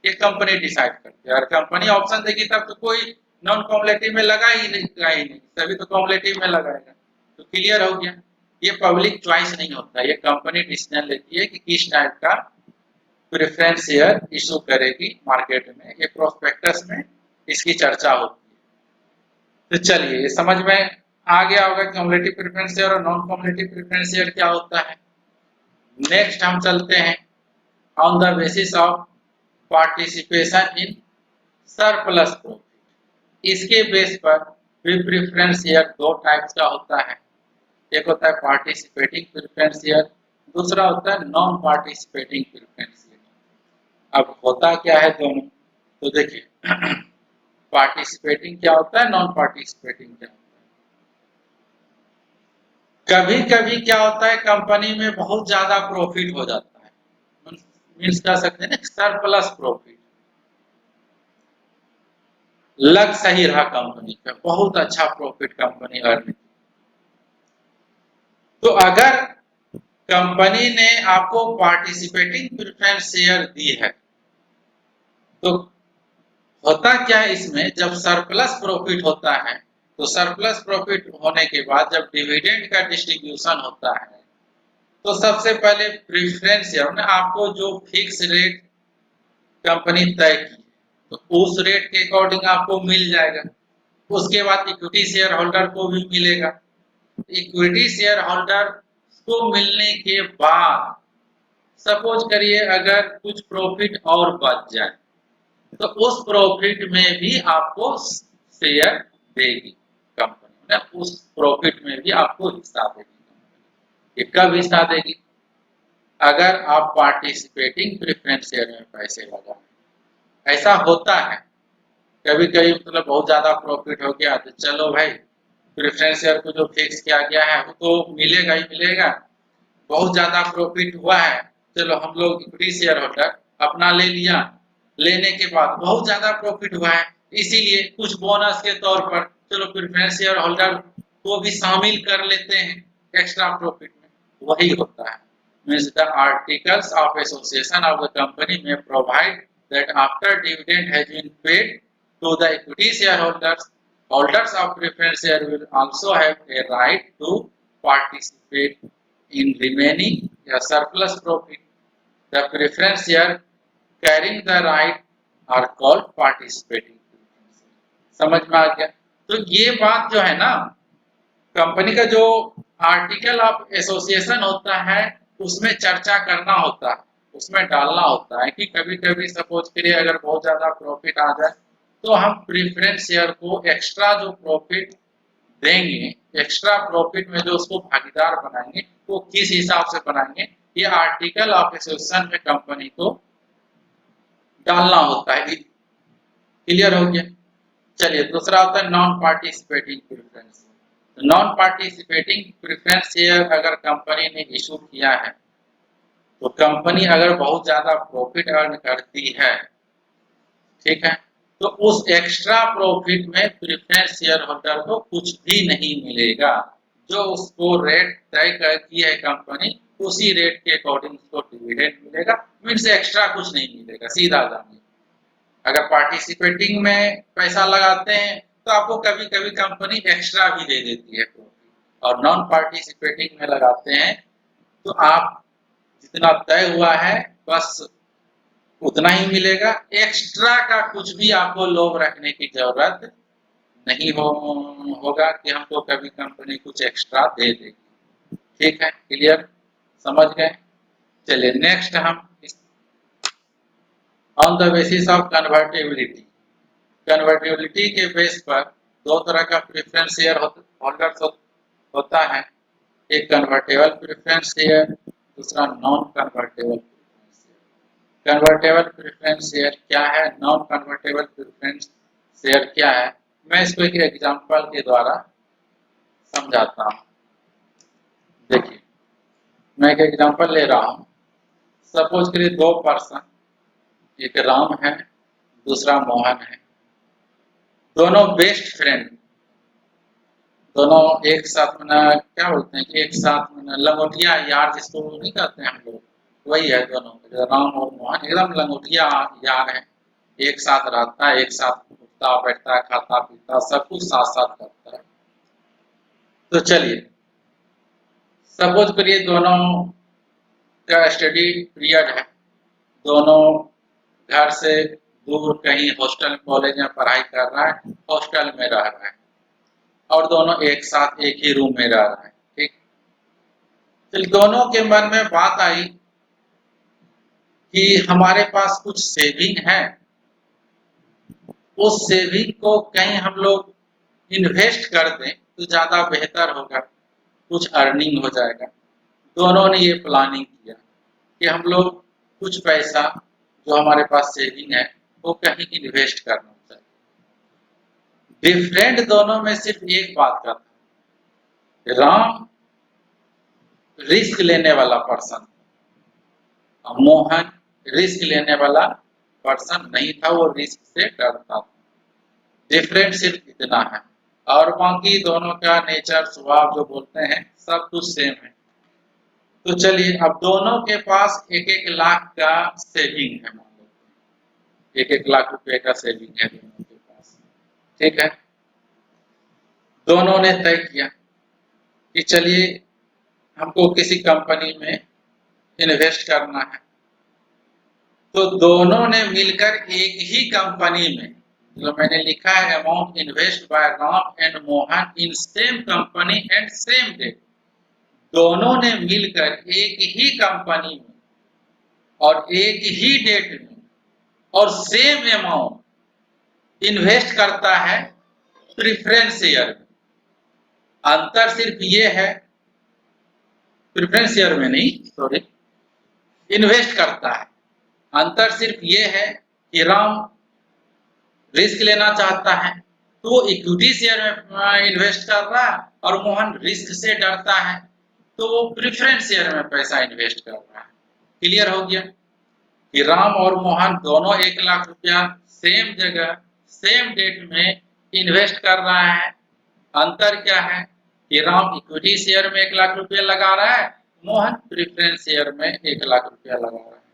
ये कंपनी डिसाइड करती है। अगर कंपनी ऑप्शन देगी तब तो कोई नॉन कॉम्पिटिटिव में लगा ही नहीं, तभी तो कॉम्पिटिटिव में लगाएगा। तो क्लियर हो गया, ये पब्लिक चॉइस नहीं होता, ये कंपनी डिसीजन लेती है कि किस टाइप का प्रेफरेंस शेयर इशू करेगी मार्केट में, ये प्रोस्पेक्टस में इसकी चर्चा होती है। तो चलिए ये समझ में आ गया होगा कि कॉम्पिटिटिव प्रेफरेंस शेयर और नॉन कॉम्पिटिटिव प्रेफरेंस शेयर क्या होता है। नेक्स्ट हम चलते हैं on the basis of participation in surplus profit. इसके बेस पर भी प्रेफरेंस शेयर दो टाइप्स का होता है, एक होता है पार्टिसिपेटिंग प्रेफरेंस शेयर, दूसरा होता है नॉन पार्टिसिपेटिंग प्रेफरेंस शेयर। अब होता क्या है दोनों, तो देखिए पार्टिसिपेटिंग क्या होता है, नॉन पार्टिसिपेटिंग क्या होता है। कभी कभी क्या होता है कंपनी में बहुत ज्यादा प्रॉफिट हो जाता है, मीन्स कह सकते हैं ना सरप्लस प्रॉफिट, लग सही रहा कंपनी का, बहुत अच्छा प्रॉफिट कंपनी अर्न। तो अगर कंपनी ने आपको पार्टिसिपेटिंग प्रेफरेंस शेयर दी है तो होता क्या है इसमें, जब सरप्लस प्रॉफिट होता है तो सरप्लस प्रॉफिट होने के बाद जब डिविडेंड का डिस्ट्रीब्यूशन होता है तो सबसे पहले प्रेफरेंस शेयर में आपको जो फिक्स रेट कंपनी तय की तो उस रेट के अकॉर्डिंग आपको मिल जाएगा। उसके बाद इक्विटी शेयर होल्डर को भी मिलेगा। इक्विटी शेयर होल्डर को मिलने के बाद सपोज करिए अगर कुछ प्रॉफिट और बच जाए तो उस प्रॉफिट में भी आपको शेयर देगी कंपनी, उस प्रॉफिट में भी आपको हिस्सा देगी। ये कब हिस्सा देगी, अगर आप पार्टिसिपेटिंग प्रेफरेंस शेयर में पैसे लगाएं। ऐसा होता है कभी कभी, मतलब बहुत ज्यादा प्रॉफिट हो गया तो चलो भाई प्रेफरेंस शेयर को जो फिक्स किया गया है वो तो मिलेगा ही मिलेगा, बहुत ज्यादा प्रॉफिट हुआ है, चलो हम लोग इक्विटी शेयर होल्डर अपना ले लिया, लेने के बाद बहुत ज्यादा प्रॉफिट हुआ है इसीलिए कुछ बोनस के तौर पर चलो प्रेफरेंस शेयर होल्डर को भी शामिल कर लेते हैं एक्स्ट्रा प्रॉफिट में। वही होता है, means the articles of association of the company में provide that after dividend has been paid to the equity shareholders, holders of preference share will also have a right to participate in remaining surplus profit. The preference share carrying the right are called participating. समझ में आ गया। तो ये बात जो है ना, company का जो आर्टिकल ऑफ एसोसिएशन होता है उसमें चर्चा करना होता है, उसमें डालना होता है कि कभी कभी सपोज करिए अगर बहुत ज्यादा प्रॉफिट आ जाए तो हम प्रेफरेंस शेयर को एक्स्ट्रा जो प्रॉफिट देंगे, एक्स्ट्रा प्रॉफिट में जो उसको भागीदार बनाएंगे वो किस हिसाब से बनाएंगे, ये आर्टिकल ऑफ एसोसिएशन में कंपनी को डालना होता है। क्लियर हो गया। चलिए दूसरा होता है non participating preference. Non participating preference share अगर कंपनी ने इशू किया है तो कंपनी अगर बहुत ज्यादा प्रॉफिट अर्न करती है, ठीक है, तो उस एक्स्ट्रा प्रॉफिट में प्रेफरेंस शेयर होल्डर को कुछ भी नहीं मिलेगा, जो उसको रेट तय की है कंपनी उसी रेट के अकॉर्डिंग उसको डिविडेंड मिलेगा, मीन्स एक्स्ट्रा कुछ नहीं मिलेगा, सीधा जाने। अगर पार्टिसिपेटिंग में पैसा लगाते हैं तो आपको कभी कभी कंपनी एक्स्ट्रा भी दे देती है प्रॉफिट, और नॉन पार्टिसिपेटिंग में लगाते हैं तो आप जितना तय हुआ है बस उतना ही मिलेगा, एक्स्ट्रा का कुछ भी आपको लोभ रखने की जरूरत नहीं होगा कि हमको कभी कंपनी कुछ एक्स्ट्रा दे देगी। ठीक है, क्लियर, समझ गए। चलिए नेक्स्ट हम on the basis of convertibility. Convertibility के बेस पर दो तरह का प्रेफरेंस शेयर होल्डर्स होता है, एक कन्वर्टेबल प्रेफरेंस शेयर, दूसरा non convertible. Convertible preference share क्या है, नॉन कन्वर्टेबल प्रेफरेंस शेयर क्या है, मैं इसको एक एग्जांपल के द्वारा समझाता हूँ। देखिए मैं एक एग्जांपल ले रहा हूँ। सपोज करिए दो पर्सन, एक राम है दूसरा मोहन है, दोनों बेस्ट फ्रेंड, दोनों एक साथ में क्या बोलते हैं कि एक साथ में लंगोटिया यार जिसको नहीं कहते हैं हम लोग, वही है दोनों, राम और मोहन एकदम लंगोटिया यार है, एक साथ रहता है, एक साथ उठता बैठता है, खाता पीता सब कुछ साथ साथ करता है। तो चलिए सपोज करिए दोनों का स्टडी पीरियड है, दोनों घर से दूर कहीं हॉस्टल कॉलेज में पढ़ाई कर रहा है, हॉस्टल में रह रहा है और दोनों एक साथ एक ही रूम में रह रहे हैं, ठीक। फिर दोनों के मन में बात आई कि हमारे पास कुछ सेविंग है, उस सेविंग को कहीं हम लोग इन्वेस्ट कर दें तो ज्यादा बेहतर होगा, कुछ अर्निंग हो जाएगा। दोनों ने ये प्लानिंग किया कि हम लोग कुछ पैसा जो हमारे पास सेविंग है वो कहीं इन्वेस्ट करना चाहिए। डिफरेंट दोनों में सिर्फ एक बात का था, राम रिस्क लेने वाला पर्सन, मोहन रिस्क लेने वाला पर्सन नहीं था, वो रिस्क से डरता था। डिफरेंट सिर्फ इतना है और बाकी दोनों का नेचर स्वभाव जो बोलते हैं सब कुछ सेम है। तो चलिए अब दोनों के पास 1-1 लाख का सेविंग है, मान लो 1-1 लाख रुपए का सेविंग है दोनों के पास, ठीक है। दोनों ने तय किया कि चलिए हमको किसी कंपनी में इन्वेस्ट करना है, तो दोनों ने मिलकर एक ही कंपनी में, जो मैंने लिखा है amount invest by Ram and Mohan in same company and same date, दोनों ने मिलकर एक ही कंपनी में और एक ही डेट में और सेम अमाउंट इन्वेस्ट करता है प्रेफरेंस शेयर में। अंतर सिर्फ ये है, प्रेफरेंस शेयर में नहीं सॉरी, इन्वेस्ट करता है, अंतर सिर्फ ये है कि राम रिस्क लेना चाहता है तो वो इक्विटी शेयर में इन्वेस्ट कर रहा है और मोहन रिस्क से डरता है तो वो प्रेफरेंस शेयर में पैसा इन्वेस्ट कर रहा है। क्लियर हो गया कि राम और मोहन दोनों 1 लाख रुपया सेम जगह सेम डेट में इन्वेस्ट कर रहा है। अंतर क्या है कि राम इक्विटी शेयर में 1 लाख रुपया लगा रहा है, मोहन प्रेफरेंस शेयर में 1 लाख रुपया लगा रहा है।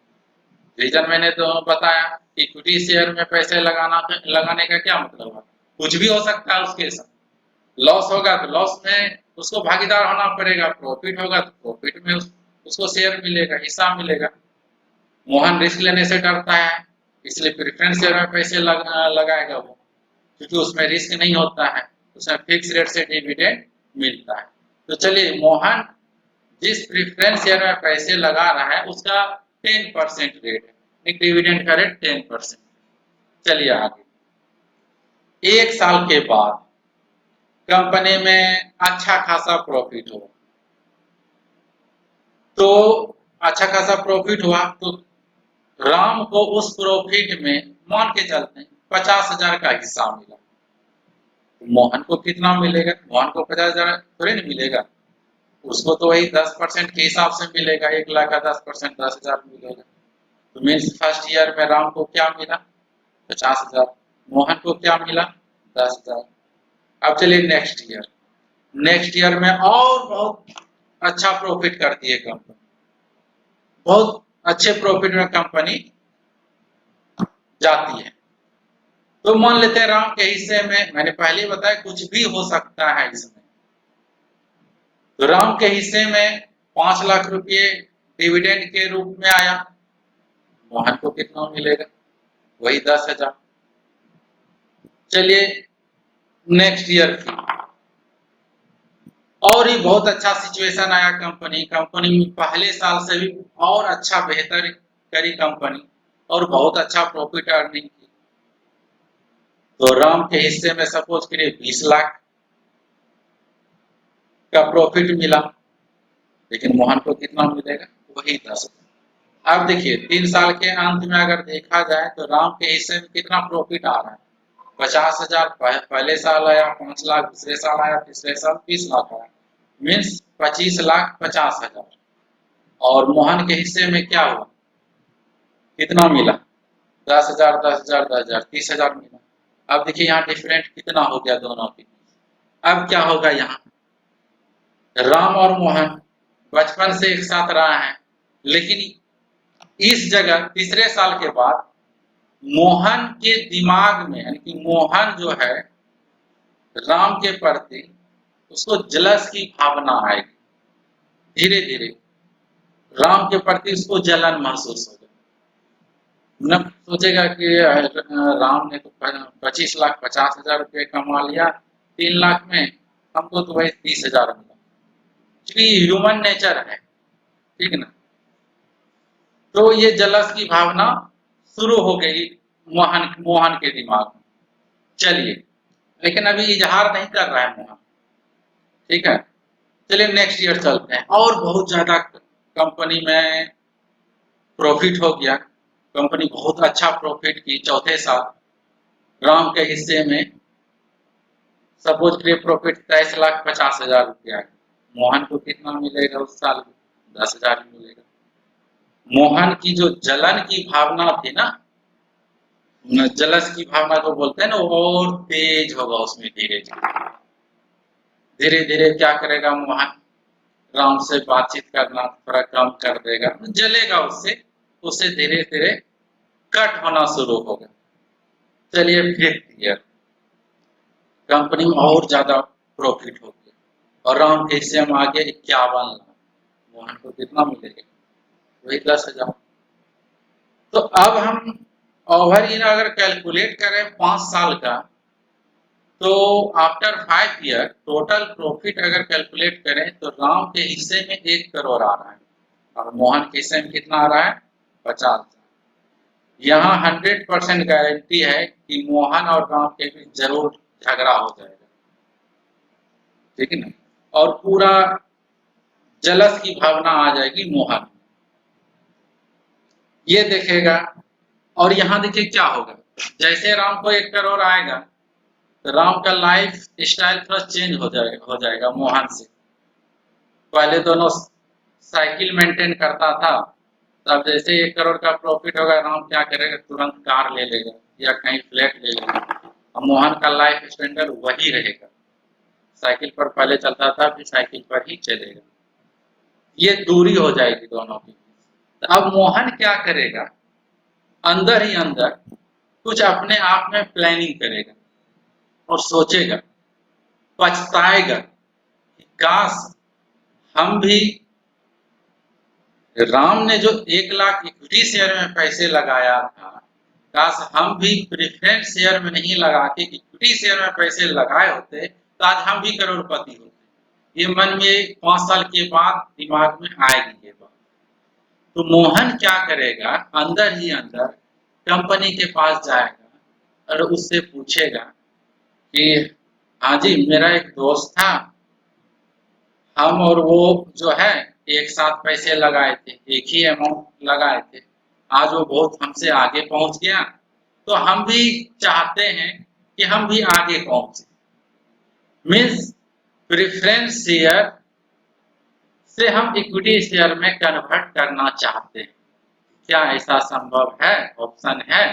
रीजन मैंने तो बताया, इक्विटी शेयर में पैसे लगाने का क्या मतलब है, कुछ भी हो सकता है उसके साथ, लॉस होगा तो लॉस में उसको भागीदार होना पड़ेगा, प्रॉफिट होगा तो प्रॉफिट में उसको शेयर मिलेगा, हिस्सा मिलेगा। मोहन रिस्क लेने से डरता है इसलिए प्रेफरेंस शेयर में पैसे लगाएगा वो, क्योंकि उसमें रिस्क नहीं होता है, उसमें फिक्स रेट से डिविडेंड मिलता है। तो चलिए मोहन जिस प्रेफरेंस शेयर में पैसे लगा रहा है उसका 10% रेट है, डिविडेंड का रेट 10%। चलिए आगे, 1 साल के बाद कंपनी में अच्छा खासा प्रॉफिट हो, तो अच्छा खासा प्रॉफिट हुआ तो राम को उस प्रॉफिट में मान के चलते हैं 50,000 का हिस्सा मिला, मोहन को कितना मिलेगा, मोहन को 50,000 थोड़ी नहीं मिलेगा, उसको तो वही 10% के हिसाब से मिलेगा, 1 लाख का 10% 10,000 मिलेगा। तो मीन्स फर्स्ट ईयर में राम को क्या मिला 50,000, मोहन को क्या मिला 10,000। अब चलिए नेक्स्ट ईयर में और बहुत अच्छा प्रॉफिट करती है कंपनी, बहुत अच्छे प्रॉफिट में कंपनी जाती है। तो मान लेते हैं राम के हिस्से में, मैंने पहले बताया कुछ भी हो सकता है इसमें, तो राम के हिस्से में 5 लाख रुपये डिविडेंड के रूप में आया, मोहन को कितना मिलेगा वही 10,000। चलिए नेक्स्ट ईयर की और ही बहुत अच्छा सिचुएशन आया, कंपनी में पहले साल से भी और अच्छा बेहतर करी कंपनी और बहुत अच्छा प्रॉफिट अर्निंग की। तो राम के हिस्से में सपोज करिए 20 लाख का प्रॉफिट मिला, लेकिन मोहन को कितना मिलेगा वही 10। अब देखिए 3 साल के अंत में अगर देखा जाए तो राम के हिस्से में कितना प्रॉफिट आ रहा है, 50,000 पहले साल आया, 5 लाख दूसरे साल आया, तीसरे साल 20 लाख आया, मीन्स 25,50,000। और मोहन के हिस्से में क्या हुआ कितना मिला? 10,000, 10,000, 10,000, 30,000 मिला। अब देखिए यहाँ डिफरेंट कितना हो गया दोनों के। अब क्या होगा यहाँ? राम और मोहन बचपन से एक साथ रहा है, लेकिन इस जगह तीसरे साल के बाद मोहन के दिमाग में, यानी कि मोहन जो है राम के प्रति उसको जलस की भावना आएगी। धीरे धीरे राम के प्रति उसको जलन महसूस होगा। न सोचेगा कि राम ने तो 25,50,000 रुपये कमा लिया 3 लाख में, हमको तो वही 30,000 मिला। क्योंकि ह्यूमन नेचर है, ठीक ना। तो ये जलस की भावना शुरू हो गई मोहन के दिमाग में। चलिए, लेकिन अभी इजहार नहीं कर रहा है मोहन, ठीक है। चलिए नेक्स्ट ईयर चलते हैं, और बहुत ज्यादा कंपनी में प्रॉफिट हो गया। कंपनी बहुत अच्छा प्रॉफिट की चौथे साल। राम के हिस्से में सपोज करिए प्रॉफिट 23,50,000 रुपया है। मोहन को कितना मिलेगा उस साल? 10,000 मिलेगा। मोहन की जो जलन की भावना थी ना, जलस की भावना को बोलते हैं ना, और तेज होगा उसमें। धीरे धीरे क्या करेगा मोहन? राम से बातचीत करना थोड़ा कम कर देगा, जलेगा उससे, उससे धीरे धीरे कट होना शुरू होगा। चलिए 5th ईयर कंपनी में और ज्यादा प्रॉफिट हो गया और राम के हिस्से में आ गया 51 लाख। मोहन को कितना मिलेगा? वही 10,000। तो अब हम ओवर इन अगर कैलकुलेट करें 5 साल का, तो आफ्टर 5 ईयर टोटल प्रॉफिट अगर कैलकुलेट करें तो राम के हिस्से में 1 करोड़ आ रहा है और मोहन के हिस्से में कितना आ रहा है? 50। यहाँ 100% गारंटी है कि मोहन और राम के बीच जरूर झगड़ा हो जाएगा, ठीक है ना। और पूरा जलस की भावना आ जाएगी मोहन, ये देखेगा। और यहाँ देखिए क्या होगा, जैसे राम को 1 करोड़ आएगा तो राम का लाइफ स्टाइल थोड़ा चेंज हो जाएगा मोहन से। पहले दोनों साइकिल मेंटेन करता था, तब जैसे 1 करोड़ का प्रॉफिट होगा राम क्या करेगा? तुरंत कार ले लेगा या कहीं फ्लैट ले लेगा। और मोहन का लाइफ स्टैंडर्ड वही रहेगा, साइकिल पर पहले चलता था, फिर साइकिल पर ही चलेगा। ये दूरी हो जाएगी दोनों की। तो अब मोहन क्या करेगा? अंदर ही अंदर कुछ अपने आप में प्लानिंग करेगा और सोचेगा, पछताएगा, काश हम भी, राम ने जो 1 लाख इक्विटी शेयर में पैसे लगाया था, काश हम भी प्रेफरेंस शेयर में नहीं लगा के इक्विटी शेयर में पैसे लगाए होते तो आज हम भी करोड़पति होते। ये मन में 5 साल के बाद दिमाग में आएगी ये बात। तो मोहन क्या करेगा? अंदर ही अंदर कंपनी के पास जाएगा और उससे पूछेगा कि हाँ जी, मेरा एक दोस्त था, हम और वो जो है एक साथ पैसे लगाए थे, एक ही अमाउंट लगाए थे, आज वो बहुत हमसे आगे पहुंच गया, तो हम भी चाहते हैं कि हम भी आगे पहुंचे। मीन्स प्रेफरेंस शेयर से हम इक्विटी शेयर में कन्वर्ट करना चाहते हैं। क्या ऐसा संभव है? ऑप्शन है।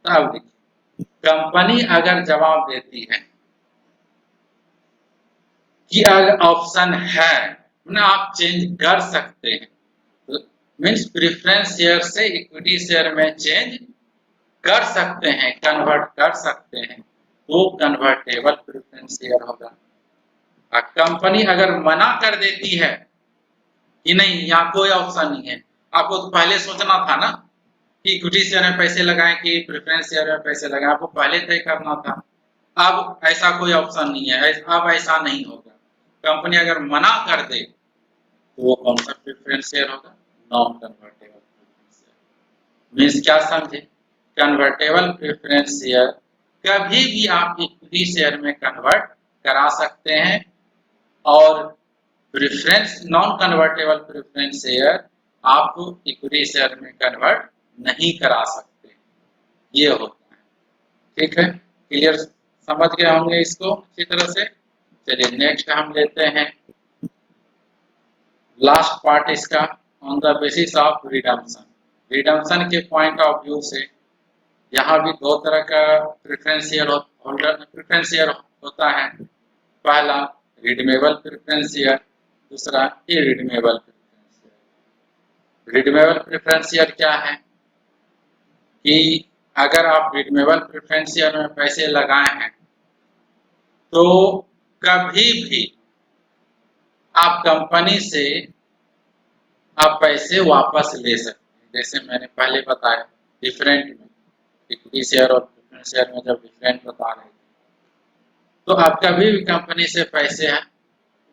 तब देखिए, कंपनी अगर जवाब देती है कि अगर ऑप्शन है ना, आप चेंज कर सकते हैं, तो मीन्स प्रेफरेंस शेयर से इक्विटी शेयर में चेंज कर सकते हैं, कन्वर्ट कर सकते हैं, तो कन्वर्टेबल प्रेफरेंस शेयर होगा। कंपनी अगर मना कर देती है कि नहीं, यहाँ कोई ऑप्शन नहीं है, आपको तो पहले सोचना था ना कि इक्विटी शेयर में पैसे लगाएं कि प्रेफरेंस शेयर में पैसे लगाएं, आपको पहले तय करना था। अब ऐसा कोई ऑप्शन नहीं है, अब ऐसा नहीं होगा। कंपनी अगर मना कर दे तो वो कौन सा प्रेफरेंस शेयर होगा? Non convertible preference share. Means क्या समझे? कन्वर्टेबल प्रेफरेंस शेयर कभी भी आप इक्विटी शेयर में कन्वर्ट करा सकते हैं और preference non convertible preference share आपको इक्विटी शेयर में कन्वर्ट नहीं करा सकते। ये होता है, ठीक है। क्लियर समझ गए होंगे इसको अच्छी तरह से। चलिए नेक्स्ट हम लेते हैं लास्ट पार्ट इसका, on the basis of redemption. Redemption के पॉइंट ऑफ व्यू से यहाँ भी दो तरह का प्रेफरेंस शेयर होता है। पहला रिडीमेबल प्रेफरेंस शेयर, दूसरा irredeemable preference share. Redeemable preference share क्या है कि अगर आप रिडीमेबल प्रेफरेंस शेयर में पैसे लगाए हैं तो कभी भी आप कंपनी से आप पैसे वापस ले सकते हैं। जैसे मैंने पहले बताया डिफरेंट में, इक्विटी शेयर और प्रेफरेंस शेयर में जब डिफरेंट बता रहे थे, तो आप कभी भी कंपनी से पैसे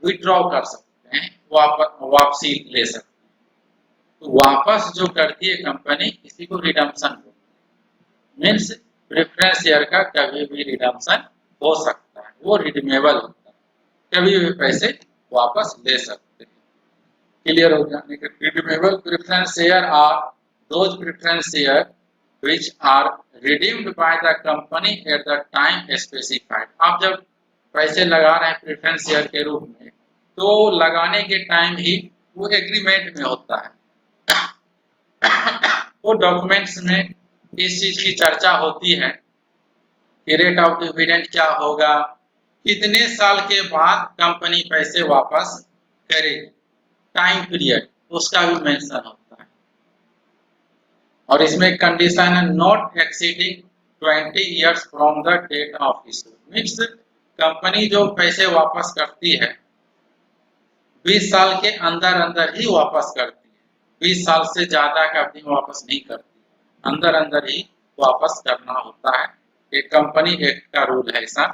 विड्रॉ कर सकते हैं, वापसी ले सकते हैं। तो वापस जो करती है कंपनी, इसी को रिडम्पशन बोलते हैं। मीन्स प्रेफरेंस शेयर का कभी भी रिडम्पशन हो सकता है, वो रिडीमेबल होता है, कभी भी पैसे वापस ले सकते हैं। क्लियर हो गया? Redeemable preference share are those preference share which are redeemed by the company at the time specified। आप जब पैसे लगा रहे हैं प्रेफरेंस शेयर के रूप में, तो लगाने के टाइम ही वो एग्रीमेंट में होता है। वो डॉक्यूमेंट्स में इस चीज की चर्चा होती है कि रेट ऑफ डिविडेंड क्या होगा, कितने साल के बाद कंपनी पैसे वापस करेगी, टाइम पीरियड उसका भी मेंशन होता है। और इसमें कंडीशन है not exceeding 20 years from the date of issue. Means company जो पैसे वापस करती है 20 साल के अंदर अंदर ही वापस करती है, 20 साल से ज्यादा का अवधि में वापस नहीं करती, अंदर अंदर ही वापस करना होता है। एक कंपनी एक्ट का रूल है ऐसा,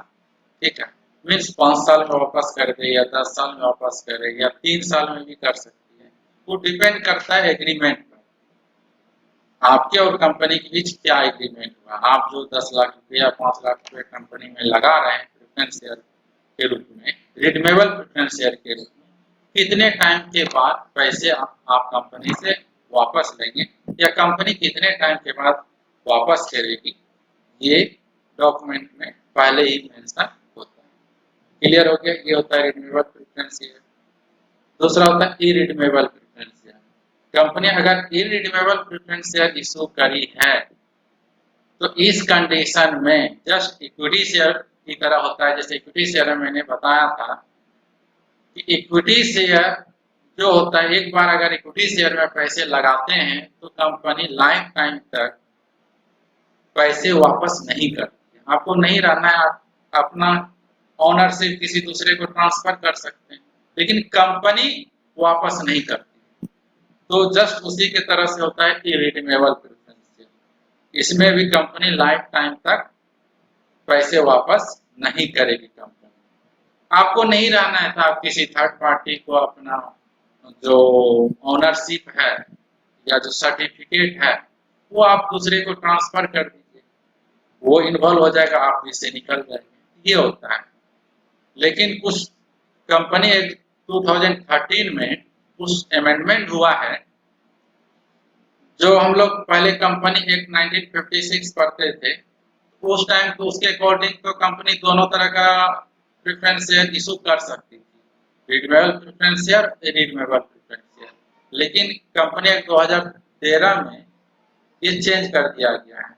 ठीक है। मीन्स 5 साल में वापस कर दे या 10 साल में वापस करे या 3 साल में भी कर सकती है, वो डिपेंड करता है एग्रीमेंट पर, आपके और कंपनी के बीच क्या एग्रीमेंट हुआ। आप जो 10 लाख रुपये या 5 लाख रुपये कंपनी में लगा रहे हैं प्रेफरेंस शेयर के रूप में, रिडीमेबल प्रेफरेंस शेयर के रूप में, कितने टाइम के बाद पैसे आप कंपनी से वापस लेंगे या कंपनी कितने टाइम के बाद वापस करेगी, ये डॉक्यूमेंट में पहले ही मेंशन होता है। क्लियर हो गया? ये होता है रिडीमेबल प्रेफरेंस शेयर। दूसरा होता है इरिडीमेबल प्रेफरेंस शेयर। कंपनी अगर इरिडीमेबल प्रेफरेंस शेयर इशू करी है तो इस कंडीशन में जस्ट इक्विटी शेयर की तरह होता है। जैसे इक्विटी शेयर में मैंने बताया था कि इक्विटी शेयर जो होता है, एक बार अगर इक्विटी शेयर में पैसे लगाते हैं तो कंपनी लाइफ टाइम तक पैसे वापस नहीं करती है। आपको नहीं रहना है, आप अपना ऑनरशिप किसी दूसरे को ट्रांसफर कर सकते हैं, लेकिन कंपनी वापस नहीं करती। तो जस्ट उसी के तरह से होता है इरिडीमेबल प्रेफरेंस शेयर। इसमें भी कंपनी लाइफ टाइम तक पैसे वापस नहीं करेगी। कंपनी आपको नहीं रहना है तो आप किसी थर्ड पार्टी को अपना जो ऑनरशिप है या जो सर्टिफिकेट है वो आप दूसरे को ट्रांसफर कर दीजिए, वो इन्वॉल्व हो जाएगा, आप इससे निकल जाएंगे, ये होता है। लेकिन कुछ कंपनी 2013 में कुछ अमेंडमेंट हुआ है, जो हम लोग पहले कंपनी एक्ट 1956 पढ़ते थे, उस टाइम तो उसके अकॉर्डिंग तो कंपनी दोनों तरह का प्रेफरेंस शेयर इशू कर सकती थी, redeemable preference share, irredeemable preference share. लेकिन कंपनी एक्ट 2013 में ये चेंज कर दिया गया है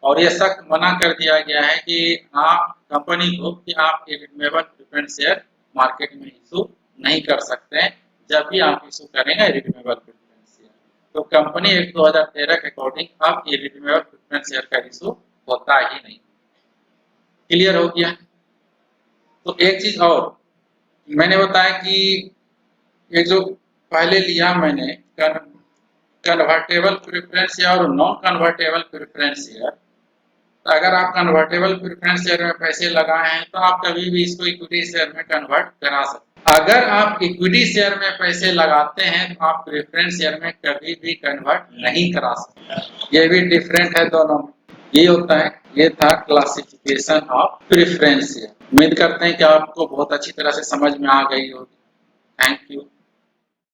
और ये सख्त मना कर दिया गया है कि आप कंपनी को कि आप इरिडीमेबल प्रेफरेंस शेयर मार्केट में इशू नहीं कर सकते हैं। जब भी आप इशू करेंगे इरिडीमेबल प्रेफरेंस शेयर, तो कंपनी एक्ट 2013 के अकॉर्डिंग अब इरिडीमेबल प्रेफरेंस शेयर का इशू होता ही नहीं। क्लियर हो गया? तो एक चीज और मैंने बताया कि ये जो पहले लिया मैंने कन्वर्टेबल प्रेफरेंस शेयर और नॉन कन्वर्टेबल प्रेफरेंस शेयर, तो अगर आप कन्वर्टेबल प्रेफरेंस शेयर में पैसे लगाए हैं तो आप कभी भी इसको इक्विटी शेयर में कन्वर्ट करा सकते हैं। अगर आप इक्विटी शेयर में पैसे लगाते हैं तो आप प्रेफरेंस शेयर में कभी भी कन्वर्ट नहीं करा सकते। ये भी डिफरेंट है दोनों में। ये होता है, ये था क्लासिफिकेशन ऑफ प्रेफरेंस शेयर। उम्मीद करते हैं कि आपको बहुत अच्छी तरह से समझ में आ गई होगी। Thank you.